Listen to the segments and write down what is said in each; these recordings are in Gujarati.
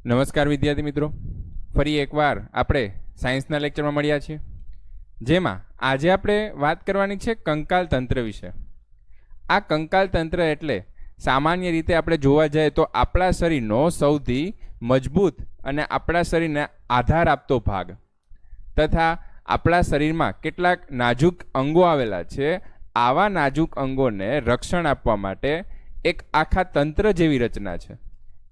નમસ્કાર વિદ્યાર્થી મિત્રો, ફરી એકવાર આપણે સાયન્સના લેક્ચરમાં મળ્યા છીએ, જેમાં આજે આપણે વાત કરવાની છે કંકાલ તંત્ર વિશે. આ કંકાલ તંત્ર એટલે સામાન્ય રીતે આપણે જોવા જઈએ તો આપણા શરીરનો સૌથી મજબૂત અને આપણા શરીરને આધાર આપતો ભાગ તથા આપણા શરીરમાં કેટલાક નાજુક અંગો આવેલા છે. આવા નાજુક અંગોને રક્ષણ આપવા માટે એક આખા તંત્ર જેવી રચના છે,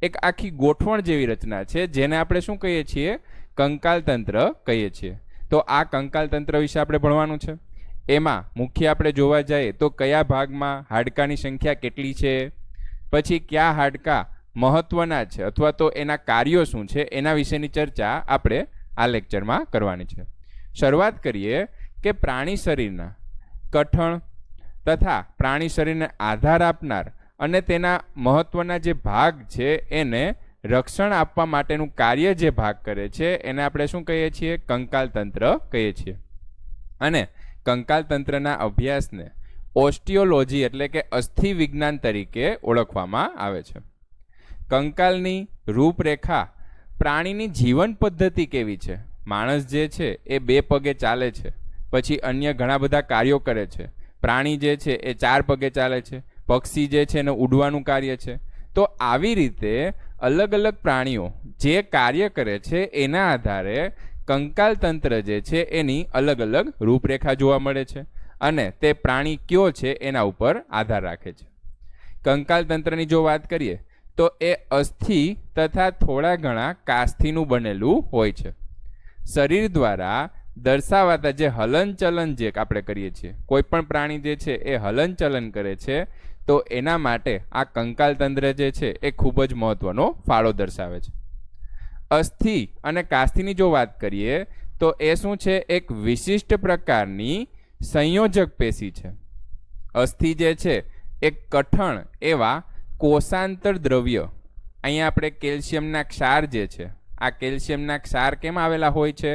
એક આખી ગોઠવણ જેવી રચના છે, જેને આપણે શું કહીએ છીએ? કંકાલ તંત્ર કહીએ છીએ. તો આ કંકાલ તંત્ર વિશે આપણે ભણવાનું છે. એમાં મુખ્ય આપણે જોવા જઈએ તો કયા ભાગમાં હાડકાની સંખ્યા કેટલી છે, પછી કયા હાડકા મહત્વના છે અથવા તો એના કાર્યો શું છે, એના વિશેની ચર્ચા આપણે આ લેક્ચરમાં કરવાની છે. શરૂઆત કરીએ કે પ્રાણી શરીરના કઠણ તથા પ્રાણી શરીરને આધાર આપનાર અને તેના મહત્વના જે ભાગ છે એને રક્ષણ આપવા માટેનું કાર્ય જે ભાગ કરે છે એને આપણે શું કહીએ છીએ? કંકાલ તંત્ર કહીએ છીએ. અને કંકાલ તંત્રના અભ્યાસને ઓસ્ટિયોલોજી એટલે કે અસ્થિ વિજ્ઞાન તરીકે ઓળખવામાં આવે છે. કંકાલની રૂપરેખા પ્રાણીની જીવન પદ્ધતિ કેવી છે? માણસ જે છે એ 2 પગે ચાલે છે, પછી અન્ય ઘણા બધા કાર્યો કરે છે. પ્રાણી જે છે એ 4 પગે ચાલે છે, પક્ષી જે છે એને ઉડવાનું કાર્ય છે. તો આવી રીતે અલગ અલગ પ્રાણીઓ જે કાર્ય કરે છે એના આધારે કંકાલ તંત્ર જે છે એની અલગ અલગ રૂપરેખા જોવા મળે છે અને તે પ્રાણી કયો છે એના ઉપર આધાર રાખે છે. કંકાલ તંત્રની જો વાત કરીએ તો એ અસ્થિ તથા થોડા ઘણા કાસ્થીનું બનેલું હોય છે. શરીર દ્વારા દર્શાવાતા જે હલનચલન જે આપણે કરીએ છીએ, કોઈ પણ પ્રાણી જે છે એ હલનચલન કરે છે, તો એના માટે આ કંકાલ તંત્ર જે છે એ ખૂબ જ મહત્વનો ફાળો દર્શાવે છે. અસ્થિ અને કાસ્થીની જો વાત કરીએ તો એ શું છે? એક વિશિષ્ટ પ્રકારની સંયોજક પેશી છે. અસ્થિ જે છે એ કઠણ એવા કોષાંતર દ્રવ્ય, અહીંયા આપણે કેલ્શિયમના ક્ષાર જે છે, આ કેલ્શિયમના ક્ષાર કેમ આવેલા હોય છે?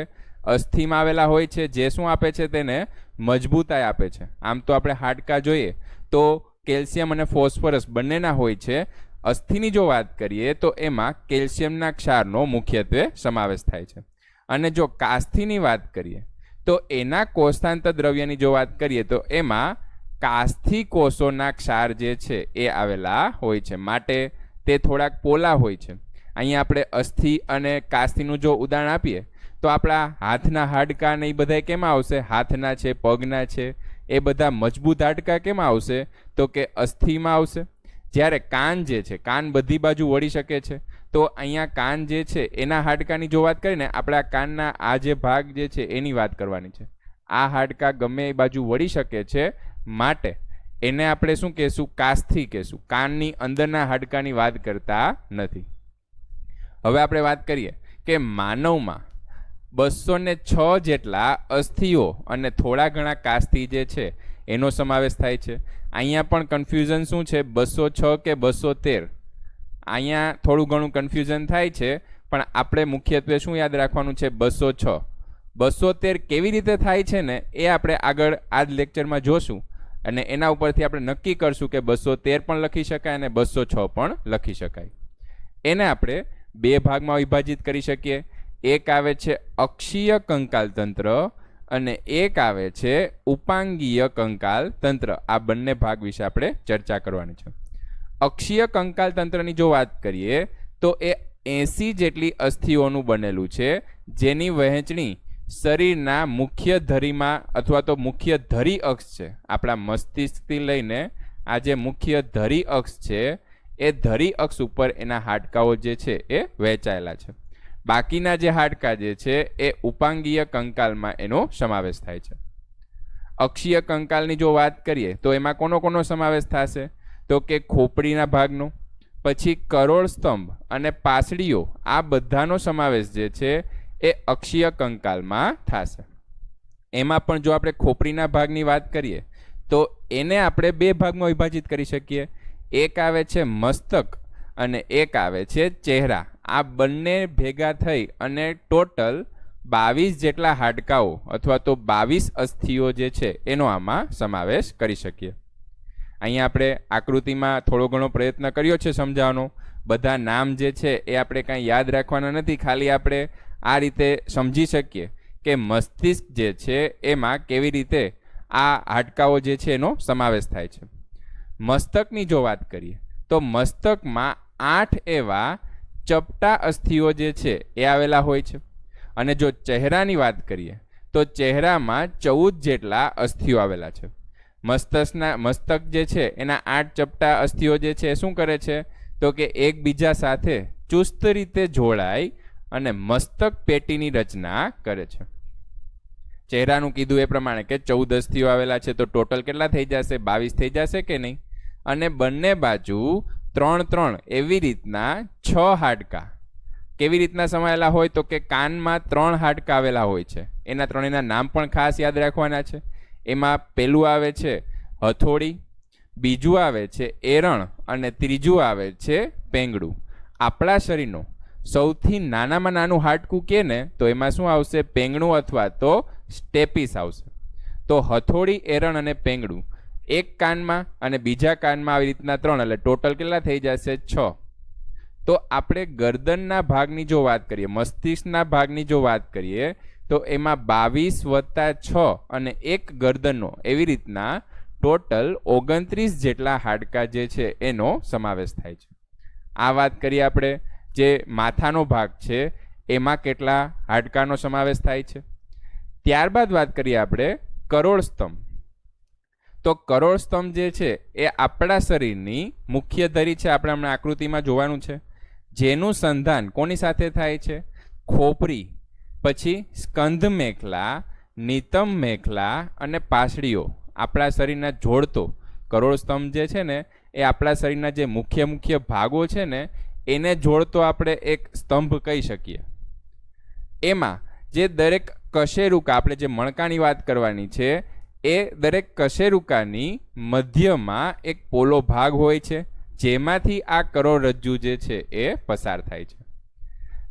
અસ્થિમાં આવેલા હોય છે, જે શું આપે છે? તેને મજબૂતાઈ આપે છે. આમ તો આપણે હાડકાં જોઈએ તો કેલ્શિયમ અને ફોસ્ફરસ બંનેના હોય છે. અસ્થિની જો વાત કરીએ તો એમાં કેલ્શિયમના ક્ષારનો મુખ્યત્વે સમાવેશ થાય છે. અને જો કાસ્થીની વાત કરીએ તો એના કોષાંતર દ્રવ્યની જો વાત કરીએ તો એમાં કાસ્થી કોષોના ક્ષાર જે છે એ આવેલા હોય છે, માટે તે થોડાક પોલા હોય છે. અહીંયા આપણે અસ્થિ અને કાસ્થીનું જો ઉદાહરણ આપીએ તો આપણા હાથના હાડકા ને એ બધા કેમાં આવશે? હાથના છે, પગના છે, એ બધા મજબૂત હાડકા કેમાં આવશે? તો કે અસ્થિમાં આવશે. જ્યારે કાન જે છે, કાન બધી બાજુ વળી શકે છે, તો અહીંયા કાન જે છે એના હાડકાની જો વાત કરીએ ને, આપણા કાનના આ જે ભાગ જે છે એની વાત કરવાની છે. આ હાડકા ગમે એ બાજુ વળી શકે છે, માટે એને આપણે શું કહેશું? કાસ્થી કહેશું. કાનની અંદરના હાડકાની વાત કરતા નથી. હવે આપણે વાત કરીએ કે માનવમાં 206 જેટલા અસ્થિઓ અને થોડા ઘણા કાસ્થી જે છે એનો સમાવેશ થાય છે. અહીંયા પણ કન્ફ્યુઝન શું છે? 206 કે 213? અહીંયા થોડું ઘણું કન્ફ્યુઝન થાય છે, પણ આપણે મુખ્યત્વે શું યાદ રાખવાનું છે? 206. 213 કેવી રીતે થાય છે ને એ આપણે આગળ આ જ લેક્ચરમાં જોશું, અને એના ઉપરથી આપણે નક્કી કરશું કે 213 પણ લખી શકાય અને 206 પણ લખી શકાય. એને આપણે 2 ભાગમાં વિભાજિત કરી શકીએ. એક આવે છે અક્ષીય કંકાલ તંત્ર અને એક આવે છે ઉપાંગીય કંકાલ તંત્ર. આ બંને ભાગ વિશે આપણે ચર્ચા કરવાની છે. અક્ષીય કંકાલ તંત્રની જો વાત કરીએ તો એ 80 જેટલી અસ્થિઓનું બનેલું છે, જેની વહેંચણી શરીરના મુખ્ય ધરીમાં અથવા તો મુખ્ય ધરી અક્ષ છે. આપણા મસ્તિષ્કથી લઈને આ જે મુખ્ય ધરી અક્ષ છે એ ધરી અક્ષ ઉપર એના હાડકાઓ જે છે એ વહેંચાયેલા છે. બાકીના જે હાડકા જે છે એ ઉપાંગીય કંકાલમાં એનો સમાવેશ થાય છે. અક્ષીય કંકાલની જો વાત કરીએ તો એમાં કોનો સમાવેશ થશે? તો કે ખોપડીના ભાગનો, પછી કરોડ સ્તંભ અને પાસળીઓ, આ બધાનો સમાવેશ જે છે એ અક્ષીય કંકાલમાં થશે. એમાં પણ જો આપણે ખોપડીના ભાગની વાત કરીએ તો એને આપણે 2 ભાગમાં વિભાજિત કરી શકીએ. એક આવે છે મસ્તક અને એક આવે છે ચહેરા. આ બંને ભેગા થઈ અને ટોટલ 22 જેટલા હાડકાઓ અથવા તો 22 અસ્થિઓ જે છે એનો આમાં સમાવેશ કરી શકીએ. અહીંયા આપણે આકૃતિમાં થોડો ઘણો પ્રયત્ન કર્યો છે સમજાવવાનો, બધા નામ જે છે એ આપણે કાંઈ યાદ રાખવાના નથી, ખાલી આપણે આ રીતે સમજી શકીએ કે મસ્તિષ્ક જે છે એમાં કેવી રીતે આ હાડકાઓ જે છે એનો સમાવેશ થાય છે. મસ્તકની જો વાત કરીએ તો મસ્તકમાં 8 એવા ચપટા અસ્થિઓ જે છે એ આવેલા હોય છે. અને જો ચહેરાની વાત કરીએ તો ચહેરામાં 14 જેટલા અસ્થિઓ આવેલા છે. મસ્તક જે છે એના 8 ચપટા અસ્થિઓ જે છે શું કરે છે તો કે એકબીજા સાથે ચુસ્ત રીતે જોડાય અને મસ્તક પેટીની રચના કરે છે. ચહેરાનું કીધું એ પ્રમાણે કે 14 અસ્થિઓ આવેલા છે, તો ટોટલ કેટલા થઈ જશે? 22 થઈ જશે કે નહીં? અને બંને બાજુ 3 એવી રીતના 6 હાડકા કેવી રીતના સમાયેલા હોય તો કે કાનમાં 3 હાડકા આવેલા હોય છે. એના ત્રણેયના નામ પણ ખાસ યાદ રાખવાના છે. એમાં પહેલું આવે છે હથોડી, બીજું આવે છે એરણ અને ત્રીજું આવે છે પેંગડું. આપણા શરીરનો સૌથી નાનામાં નાનું હાડકું કે ને તો એમાં શું આવશે? પેંગણું અથવા તો સ્ટેપિસ આવશે. તો હથોડી, એરણ અને પેંગડું એક કાનમાં અને બીજા કાનમાં આવી રીતના 3, એટલે ટોટલ કેટલા થઈ જશે? 6. તો આપણે ગરદનના ભાગની જો વાત કરીએ, મસ્તિષ્કના ભાગની જો વાત કરીએ તો એમાં 22 + 6 અને 1 ગરદનનો એવી રીતના ટોટલ 29 જેટલા હાડકા જે છે એનો સમાવેશ થાય છે. આ વાત કરીએ આપણે જે માથાનો ભાગ છે એમાં કેટલા હાડકાનો સમાવેશ થાય છે. ત્યારબાદ વાત કરીએ આપણે કરોડ સ્તંભ. તો કરોડ સ્તંભ જે છે એ આપણા શરીરની મુખ્ય ધરી છે. આપણે હમણાં આકૃતિમાં જોવાનું છે. જેનું સંધાન કોની સાથે થાય છે? ખોપરી, પછી સ્કંધ મેખલા, નિતંબ મેખલા અને પાસળીઓ આપણા શરીરના જોડતો કરોડ સ્તંભ જે છે ને એ આપણા શરીરના જે મુખ્ય ભાગો છે ને એને જોડતો આપણે એક સ્તંભ કહી શકીએ. એમાં જે દરેક કશેરુકા, આપણે જે મણકાની વાત કરવાની છે, એ દરેક કશેરુકાની મધ્યમાં એક પોલો ભાગ હોય છે જેમાંથી આ કરોડરજ્જુ જે છે એ પસાર થાય છે.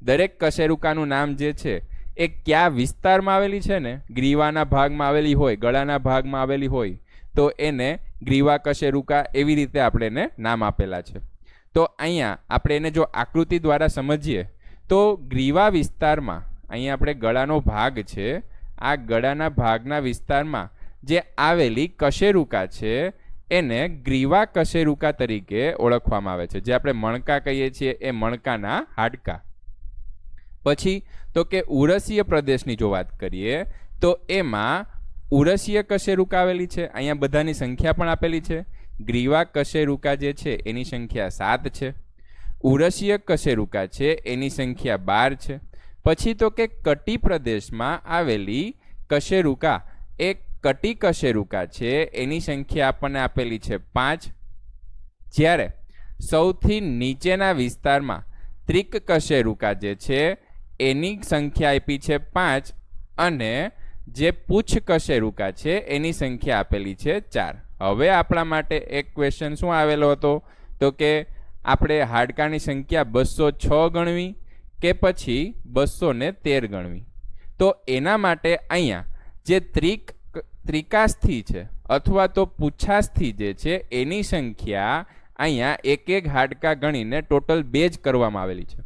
દરેક કશેરુકાનું નામ જે છે એ કયા વિસ્તારમાં આવેલી છે ને, ગ્રીવાના ભાગમાં આવેલી હોય, ગળાના ભાગમાં આવેલી હોય તો એને ગ્રીવા કશેરુકા એવી રીતે આપણે એને નામ આપેલા છે. તો અહીંયા આપણે એને જો આકૃતિ દ્વારા સમજીએ તો ગ્રીવા વિસ્તારમાં અહીંયા આપણે ગળાનો ભાગ છે, આ ગળાના ભાગના વિસ્તારમાં જે આવેલી કશેરુકા છે એને ગ્રીવા કશેરુકા તરીકે ઓળખવામાં આવે છે. જે આપણે મણકા કહીએ છીએ એ મણકાના હાડકા. પછી તો કે ઉરસીય પ્રદેશની જો વાત કરીએ તો એમાં ઉરસીય કશેરુકા આવેલી છે. અહીંયા બધાની સંખ્યા પણ આપેલી છે. ગ્રીવા કશેરુકા જે છે એની સંખ્યા 7 છે. ઉરસીય કશેરુકા છે એની સંખ્યા 12 છે. પછી તો કે કટી પ્રદેશમાં આવેલી કશેરુકા એ કટી કશેરુકા છે એની સંખ્યા આપણને આપેલી છે 5. જ્યારે સૌથી નીચેના વિસ્તારમાં ત્રિક કશેરુકા જે છે એની સંખ્યા આપી છે 5 અને જે પૂછ કશેરુકા છે એની સંખ્યા આપેલી છે 4. હવે આપણા માટે એક ક્વેશ્ચન શું આવેલો હતો તો કે આપણે હાડકાની સંખ્યા 206 ગણવી કે પછી 213 ગણવી. તો એના માટે અહીંયા જે ત્રિકાસ્થિ છે અથવા તો પૂછાસ્થિ જે છે એની સંખ્યા અહીંયા એક હાડકા ગણીને ટોટલ 2 જ કરવામાં આવેલી છે.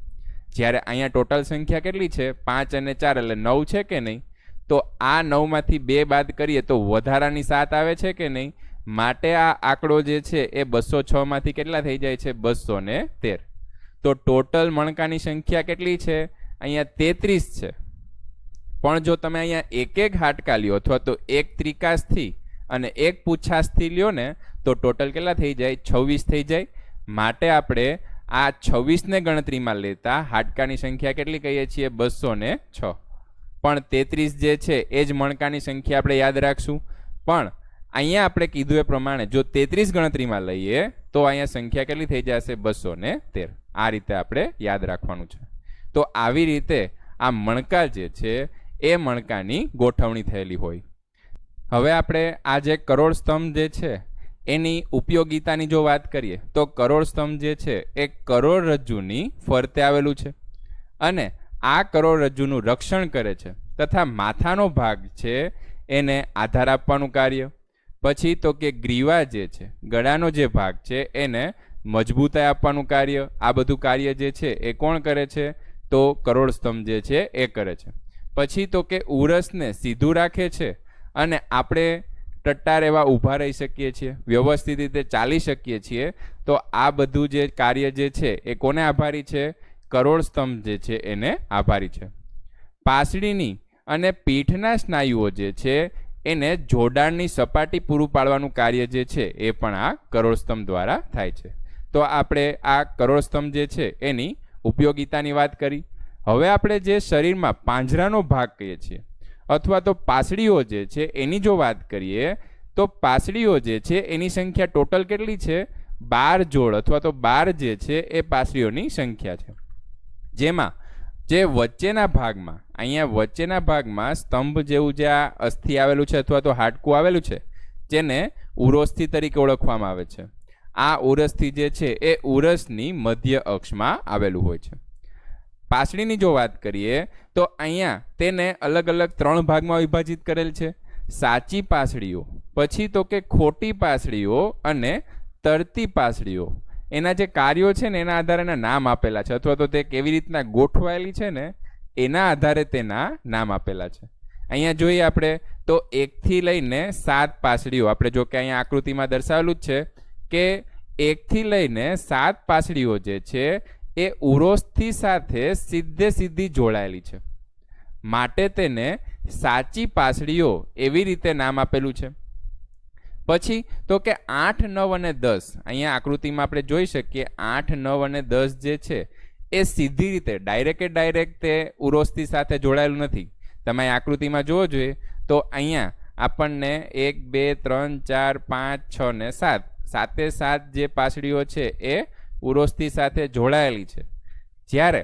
જ્યારે અહીંયા ટોટલ સંખ્યા કેટલી છે? 5 અને 4 એટલે 9 છે કે નહીં? તો આ 9માંથી 2 બાદ કરીએ તો વધારાની 7 આવે છે કે નહીં? માટે આ આંકડો જે છે એ 206 માંથી કેટલા થઈ જાય છે? 213. તો ટોટલ મણકાની સંખ્યા કેટલી છે? અહીંયા 33 છે. પણ જો તમે અહીંયા એક હાડકા લ્યો અથવા તો એક ત્રિકાસ્થિ અને એક પૂછાસ્થિ લ્યો ને તો ટોટલ કેટલા થઈ જાય? 26 થઈ જાય. માટે આપણે આ 26 ને ગણતરીમાં લેતા હાડકાની સંખ્યા કેટલી કહીએ છીએ? 206. પણ 33 જે છે એ જ મણકાની સંખ્યા આપણે યાદ રાખશું. પણ અહીંયા આપણે કીધું એ પ્રમાણે જો 33 ગણતરીમાં લઈએ તો અહીંયા સંખ્યા કેટલી થઈ જશે? 213. આ રીતે આપણે યાદ રાખવાનું છે. તો આવી રીતે આ મણકા જે છે એ મણકાની ગોઠવણી થયેલી હોય. હવે આપણે આ જે કરોડ સ્તંભ જે છે એની ઉપયોગિતાની જો વાત કરીએ તો કરોડ સ્તંભ જે છે એ કરોડરજ્જુની ફરતે આવેલું છે અને આ કરોડરજ્જુનું રક્ષણ કરે છે તથા માથાનો ભાગ છે એને આધાર આપવાનું કાર્ય. પછી તો કે ગ્રીવા જે છે, ગળાનો જે ભાગ છે એને મજબૂતાઈ આપવાનું કાર્ય, આ બધું કાર્ય જે છે એ કોણ કરે છે? તો કરોડ સ્તંભ જે છે એ કરે છે. પછી તો કે ઉરસને સીધું રાખે છે અને આપણે ટટ્ટાર એવા ઊભા રહી શકીએ છીએ, વ્યવસ્થિત રીતે ચાલી શકીએ છીએ. તો આ બધું જે કાર્ય જે છે એ કોને આભારી છે? કરોડ સ્તંભ જે છે એને આભારી છે. પાસળીની અને પીઠના સ્નાયુઓ જે છે એને જોડાણની સપાટી પૂરું પાડવાનું કાર્ય જે છે એ પણ આ કરોડ સ્તંભ દ્વારા થાય છે. તો આપણે આ કરોડ સ્તંભ જે છે એની ઉપયોગિતાની વાત કરી. હવે આપણે જે શરીરમાં પાંજરાનો ભાગ કહીએ છીએ અથવા તો પાસળીઓ જે છે એની જો વાત કરીએ તો પાસળીઓ જે છે એની સંખ્યા ટોટલ કેટલી છે? 12 જોડ અથવા તો 12 જે છે એ પાસળીઓની સંખ્યા છે. જેમાં જે વચ્ચેના ભાગમાં, અહીંયા વચ્ચેના ભાગમાં સ્તંભ જેવું જે આ અસ્થિ આવેલું છે અથવા તો હાડકું આવેલું છે જેને ઉરોસ્થિ તરીકે ઓળખવામાં આવે છે. આ ઉરસ્થિ જે છે એ ઉરસની મધ્ય અક્ષમાં આવેલું હોય છે. પાસળીની જો વાત કરીએ તો અહીંયા તેને અલગ અલગ 3 ભાગમાં વિભાજિત કરેલ છે. સાચી પાસળીઓ, પછી તો કે ખોટી પાસળીઓ અને તરતી પાસળીઓ. એના જે કાર્યો છે ને એના આધારે એના નામ આપેલા છે અથવા તો તે કેવી રીતના ગોઠવાયેલી છે ને એના આધારે તેના નામ આપેલા છે. અહીંયા જોઈએ આપણે તો 1 થી લઈને 7 પાસળીઓ, આપણે જો કે અહીંયા આકૃતિમાં દર્શાવેલું જ છે કે 1 થી લઈને 7 પાસળીઓ જે છે એ ઉરોસ્થિ સાથે સીધી જોડાયેલી છે, માટે તેને સાચી પાસળીઓ એવી રીતે નામ આપેલું છે. પછી તો કે 8, 9 અને 10, અહીંયા આકૃતિમાં આપણે જોઈ શકીએ 8, 9 અને 10 જે છે એ સીધી રીતે ડાયરેક્ટ તે ઉરોસ્થિ સાથે જોડાયેલું નથી. તમે આકૃતિમાં જોવો જોઈએ તો અહીંયા આપણને 1, 2, 3, 4, 5, 6 ને 7, 7 જે પાસળીઓ છે એ ઉરોસ્થિ સાથે જોડાયેલી છે. જ્યારે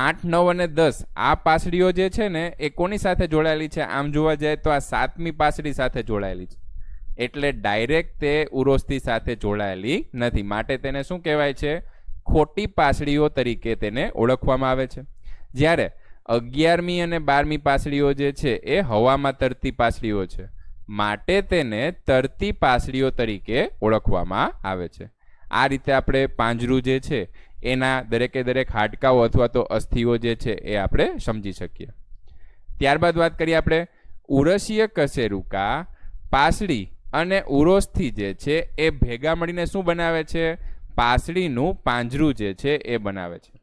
8, 9 અને 10 આ પાસળીઓ જે છે ને એ કોની સાથે જોડાયેલી છે? આમ જોવા જાય તો આ 7મી પાસળી સાથે જોડાયેલી છે, એટલે ડાયરેક્ટ તે ઉરોસ્થિ સાથે જોડાયેલી નથી, માટે તેને શું કહેવાય છે? ખોટી પાસળીઓ તરીકે તેને ઓળખવામાં આવે છે. જ્યારે 11મી અને 12મી પાસળીઓ જે છે એ હવામાં તરતી પાસળીઓ છે, માટે તેને તરતી પાસળીઓ તરીકે ઓળખવામાં આવે છે. આ રીતે આપણે પાંજરું જે છે એના દરેક હાડકાઓ અથવા તો અસ્થિઓ જે છે એ આપણે સમજી શકીએ. ત્યારબાદ વાત કરીએ આપણે ઉરસીય કશેરુકા, પાસળી અને ઉરોસ્થિ જે છે એ ભેગા મળીને શું બનાવે છે? પાસળીનું પાંજરું જે છે એ બનાવે છે.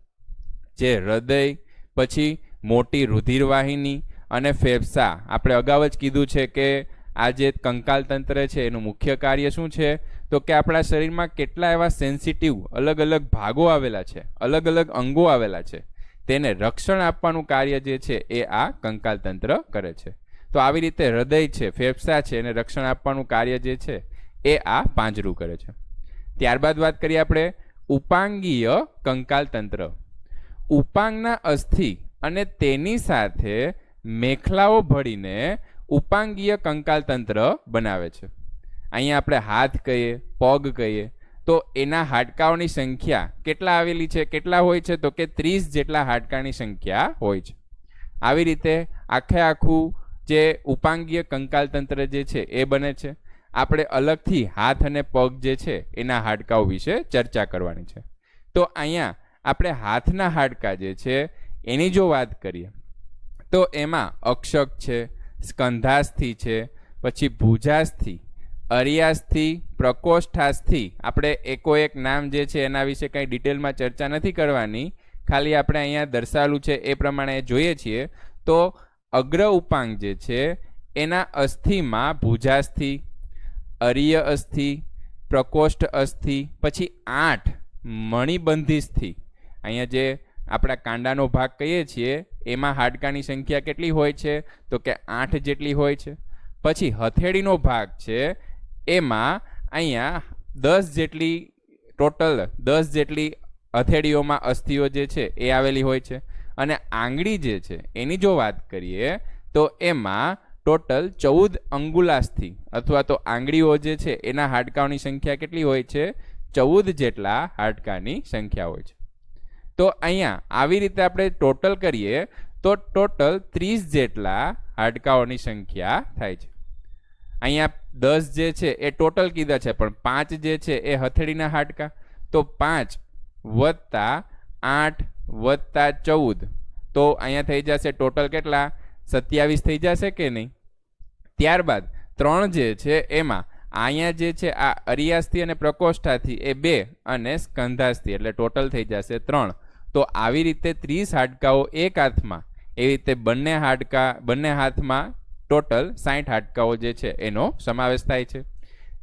જે હૃદય, પછી મોટી રુધિરવાહિની અને ફેફસા, આપણે અગાઉ જ કીધું છે કે આ જે કંકાલ તંત્ર છે એનું મુખ્ય કાર્ય શું છે? તો કે આપણા શરીરમાં કેટલા એવા સેન્સિટિવ અલગ અલગ ભાગો આવેલા છે, અલગ અલગ અંગો આવેલા છે, તેને રક્ષણ આપવાનું કાર્ય જે છે એ આ કંકાલ તંત્ર કરે છે. તો આવી રીતે હૃદય છે, ફેફસા છે, એને રક્ષણ આપવાનું કાર્ય જે છે એ આ પાંજરું કરે છે. ત્યારબાદ વાત કરીએ આપણે ઉપાંગીય કંકાલ તંત્ર. ઉપાંગના અસ્થિ અને તેની સાથે મેખલાઓ ભળીને ઉપાંગીય કંકાલ તંત્ર બનાવે છે. અહીંયા આપણે હાથ કહીએ, પગ કહીએ તો એના હાડકાઓની સંખ્યા કેટલા આવેલી છે? કેટલા હોય છે? તો કે 30 જેટલા હાડકાની સંખ્યા હોય છે. આવી રીતે આખું જે ઉપાંગીય કંકાલ તંત્ર જે છે એ બને છે. આપણે અલગથી હાથ અને પગ જે છે એના હાડકાઓ વિશે ચર્ચા કરવાની છે. તો અહીંયા આપણે હાથના હાડકા જે છે એની જો વાત કરીએ તો એમાં અક્ષક છે, સ્કંધાસ્થિ છે, પછી ભુજાસ્થિ, અરિયાસ્થિ, પ્રકોષ્ઠાસ્થિ. આપણે એકોએક નામ જે છે એના વિશે કંઈ ડિટેલમાં ચર્ચા નથી કરવાની, ખાલી આપણે અહીંયા દર્શાવેલું છે એ પ્રમાણે જોઈએ છીએ. તો અગ્ર ઉપાંગ જે છે એના અસ્થિમાં ભુજાસ્થિ, અરિય અસ્થિ, પ્રકોષ્ઠ અસ્થિ, પછી 8 મણિબંધી સ્થિ. અહીંયા જે આપણા કાંડાનો ભાગ કહીએ છીએ એમાં હાડકાની સંખ્યા કેટલી હોય છે? તો કે 8 જેટલી હોય છે. પછી હથેળીનો ભાગ છે એમાં અહીંયા 10 જેટલી, ટોટલ 10 જેટલી હથેળીઓમાં અસ્થિઓ જે છે એ આવેલી હોય છે. અને આંગળી જે છે એની જો વાત કરીએ તો એમાં ટોટલ 14 અંગુલાસ્થિ અથવા તો આંગળીઓ જે છે એના હાડકાઓની સંખ્યા કેટલી હોય છે? 14 જેટલા હાડકાની સંખ્યા હોય છે. તો અહીંયા આવી રીતે આપણે ટોટલ કરીએ તો ટોટલ 30 જેટલા હાડકાઓની સંખ્યા થાય છે. અહીંયા 10 જે છે એ ટોટલ કીધા છે, પણ 5 જે છે એ હથેળીના હાડકા, તો 5 + 8 + 14, તો અહીંયા થઈ જશે ટોટલ કેટલા? 27 થઈ જશે કે નહીં? ત્યારબાદ 3 જે છે એમાં અહીંયા જે છે આ અરિયાસ્થિ અને પ્રકોષ્ઠાથી એ 2 અને સ્કંધાસ્થિ એટલે ટોટલ થઈ જશે 3. તો આવી રીતે 30 હાડકાઓ એક હાથમાં, એવી રીતે બંને હાથમાં ટોટલ 60 હાડકાઓ જે છે એનો સમાવેશ થાય છે.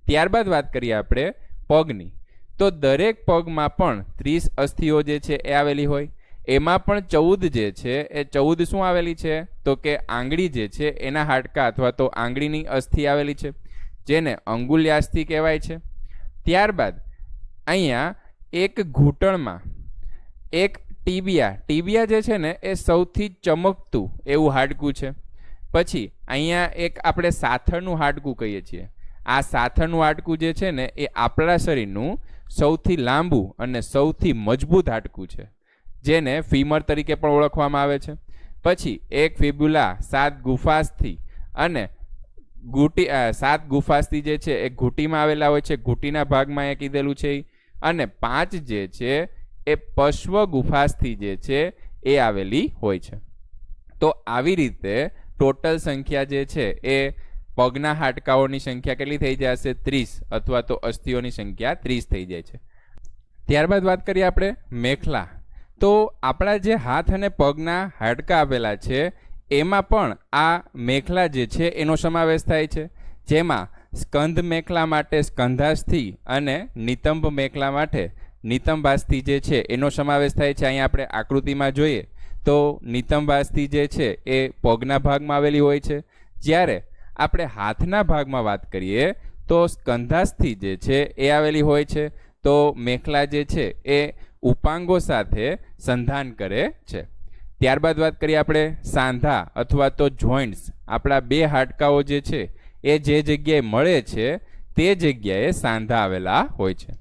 ત્યારબાદ વાત કરીએ આપણે પગની, તો દરેક પગમાં પણ 30 અસ્થિઓ જે છે એ આવેલી હોય. એમાં પણ 14 જે છે એ 14 શું આવેલી છે? તો કે આંગળી જે છે એના હાડકા અથવા તો આંગળીની અસ્થિ આવેલી છે, જેને અંગુલ્યાસ્થિ કહેવાય છે. ત્યારબાદ અહીંયા એક ઘૂંટણમાં એક ટીબિયા જે છે ને એ સૌથી ચમકતું એવું હાડકું છે. પછી અહીંયા એક આપણે સાથળનું હાડકું કહીએ છીએ. આ સાથળનું હાડકું જે છે ને એ આપણા શરીરનું સૌથી લાંબુ અને સૌથી મજબૂત હાડકું છે, જેને ફીમર તરીકે પણ ઓળખવામાં આવે છે. પછી એક ફિબ્યુલા 7 ગુફાસ્થિ અને 7 ગુફાસ્થિ જે છે એ ઘૂંટીમાં આવેલા હોય છે, ઘૂંટીના ભાગમાં એ કીધેલું છે. અને 5 જે છે એ પશ્વ ગુફાસ્થિ જે છે એ આવેલી હોય છે. તો આવી રીતે ટોટલ સંખ્યા જે છે એ પગના હાડકાઓની સંખ્યા કેટલી થઈ જશે? 30, અથવા તો અસ્થિઓની સંખ્યા 30 થઈ જાય છે. ત્યારબાદ વાત કરીએ આપણે મેખલા. તો આપણા જે હાથ અને પગના હાડકા આવેલા છે એમાં પણ આ મેખલા જે છે એનો સમાવેશ થાય છે, જેમાં સ્કંધ મેખલા માટે સ્કંધાસ્થિ અને નિતંબ મેખલા માટે નિતંબાસ્થિ જે છે એનો સમાવેશ થાય છે. અહીંયા આપણે આકૃતિમાં જોઈએ તો નિતંબાસ્થિ જે છે એ પગના ભાગમાં આવેલી હોય છે, જ્યારે આપણે હાથના ભાગમાં વાત કરીએ તો સ્કંધાસ્થિ જે છે એ આવેલી હોય છે. તો મેખલા જે છે એ ઉપાંગો સાથે સંધાન કરે છે. ત્યારબાદ વાત કરીએ આપણે સાંધા અથવા તો જોઇન્ટ્સ. આપણા 2 હાડકાઓ જે છે એ જે જગ્યાએ મળે છે તે જગ્યાએ સાંધા આવેલા હોય છે.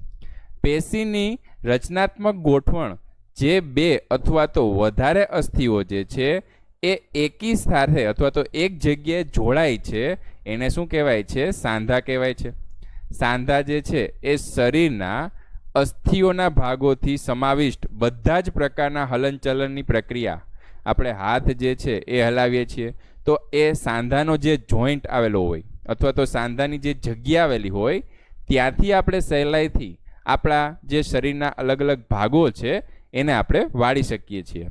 પેશીની રચનાત્મક ગોઠવણ જે 2 અથવા તો વધારે અસ્થિઓ જે છે એ એકી સાથે અથવા તો એક જગ્યાએ જોડાય છે એને શું કહેવાય છે? સાંધા કહેવાય છે. સાંધા જે છે એ શરીરના અસ્થિઓના ભાગોથી સમાવિષ્ટ બધા જ પ્રકારના હલનચલનની પ્રક્રિયા, આપણે હાથ જે છે એ હલાવીએ છીએ તો એ સાંધાનો જે જોઈન્ટ આવેલો હોય અથવા તો સાંધાની જે જગ્યા આવેલી હોય ત્યાંથી આપણે સહેલાઈથી આપણા જે શરીરના અલગ અલગ ભાગો છે એને આપણે વાળી શકીએ છીએ.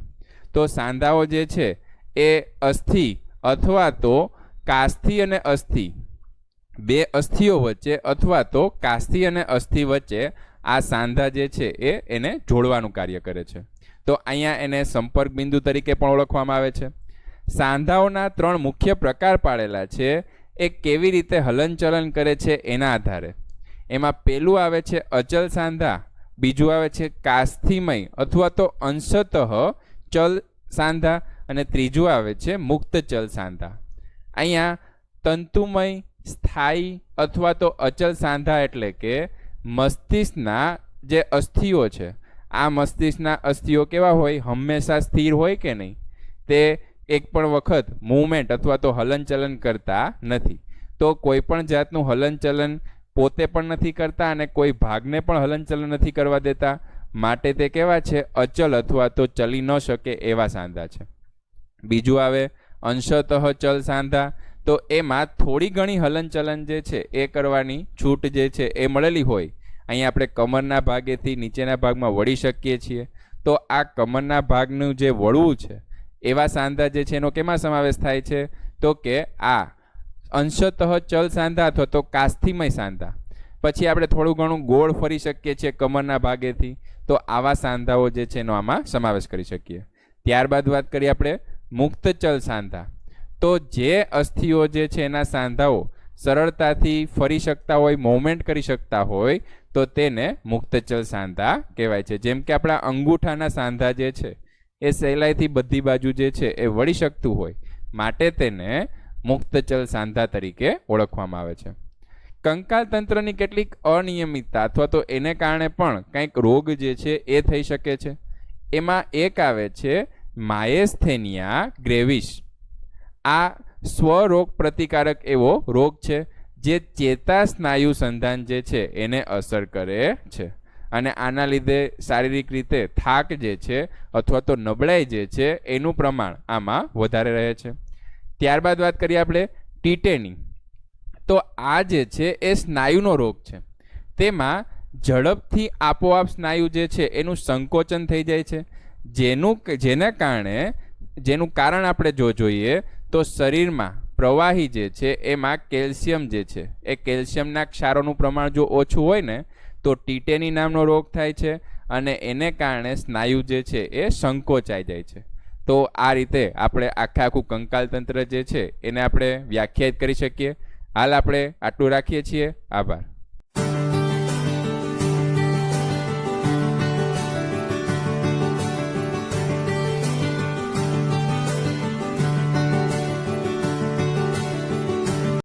તો સાંધાઓ જે છે એ અસ્થિ અથવા તો કાસ્થિ અને અસ્થિ, 2 અસ્થિઓ વચ્ચે અથવા તો કાસ્થિ અને અસ્થિ વચ્ચે આ સાંધા જે છે એને જોડવાનું કાર્ય કરે છે. તો અહીંયા એને સંપર્ક બિંદુ તરીકે પણ ઓળખવામાં આવે છે. સાંધાઓના 3 મુખ્ય પ્રકાર પાડેલા છે. એ કેવી રીતે હલનચલન કરે છે એના આધારે. એમાં પહેલું આવે છે અચલ સાંધા, બીજું આવે છે કાસ્થિમય અથવા તો અંશતઃ ચલ સાંધા અને ત્રીજું આવે છે મુક્ત ચલ સાંધા. અહીંયા તંતુમય, સ્થાયી અથવા તો અચલ સાંધા એટલે કે મસ્તિષ્કના જે અસ્થિઓ છે, આ મસ્તિષ્કના અસ્થિઓ કેવા હોય? હંમેશા સ્થિર હોય કે નહીં? તે એક પણ વખત મૂવમેન્ટ અથવા તો હલનચલન કરતા નથી. તો કોઈ પણ જાતનું હલનચલન પોતે પણ નથી કરતા અને કોઈ ભાગને પણ હલનચલન નથી કરવા દેતા, માટે તે કેવા છે? અચલ અથવા તો ચલી ન શકે એવા સાંધા છે. બીજું આવે અંશતઃ ચલ સાંધા. તો એમાં થોડી ઘણી હલનચલન જે છે એ કરવાની છૂટ જે છે એ મળેલી હોય. અહીં આપણે કમરના ભાગેથી નીચેના ભાગમાં વળી શકીએ છીએ. તો આ કમરના ભાગનું જે વળવું છે એવા સાંધા જે છે એનો કેમાં સમાવેશ થાય છે? તો કે આ અંશતઃ ચલ સાંધા અથવા તો કાસ્થિમય સાંધા. પછી આપણે થોડું ઘણું ગોળ ફરી શકીએ છીએ કમરના ભાગેથી, તો આવા સાંધાઓ જે છે એનો આમાં સમાવેશ કરી શકીએ. ત્યારબાદ વાત કરીએ આપણે મુક્ત ચલ સાંધા. તો જે અસ્થિઓ જે છે એના સાંધાઓ સરળતાથી ફરી શકતા હોય, મૂવમેન્ટ કરી શકતા હોય તો તેને મુક્તચલ સાંધા કહેવાય છે. જેમ કે આપણા અંગૂઠાના સાંધા જે છે એ સહેલાઈથી બધી બાજુ જે છે એ વળી શકતું હોય, માટે તેને મુક્તચલ સાંધા તરીકે ઓળખવામાં આવે છે. કંકાલ તંત્રની કેટલીક અનિયમિતતા અથવા તો એને કારણે પણ કંઈક રોગ જે છે એ થઈ શકે છે. એમાં એક આવે છે માયેસ્થેનિયા ગ્રેવિસ. આ સ્વરોગ પ્રતિકારક એવો રોગ છે જે ચેતા સ્નાયુ સંધાન જે છે એને અસર કરે છે. અને આના લીધે શારીરિક રીતે થાક જે છે અથવા તો નબળાઈ જે છે એનું પ્રમાણ આમાં વધારે રહે છે. ત્યારબાદ વાત કરીએ આપણે ટીટેની. તો આ જે છે એ સ્નાયુનો રોગ છે. તેમાં ઝડપથી આપોઆપ સ્નાયુ જે છે એનું સંકોચન થઈ જાય છે, જેનું કારણ આપણે જોઈએ તો શરીરમાં પ્રવાહી જે છે એમાં કેલ્શિયમ જે છે એ કેલ્શિયમના ક્ષારોનું પ્રમાણ જો ઓછું હોય ને તો ટીટેની નામનો રોગ થાય છે અને એને કારણે સ્નાયુ જે છે એ સંકોચાઈ જાય છે. તો આ રીતે આપણે આખું કંકાલ તંત્ર જે છે એને આપણે વ્યાખ્યાયિત કરી શકીએ. હાલ આપણે આટલું રાખીએ છીએ. આભાર.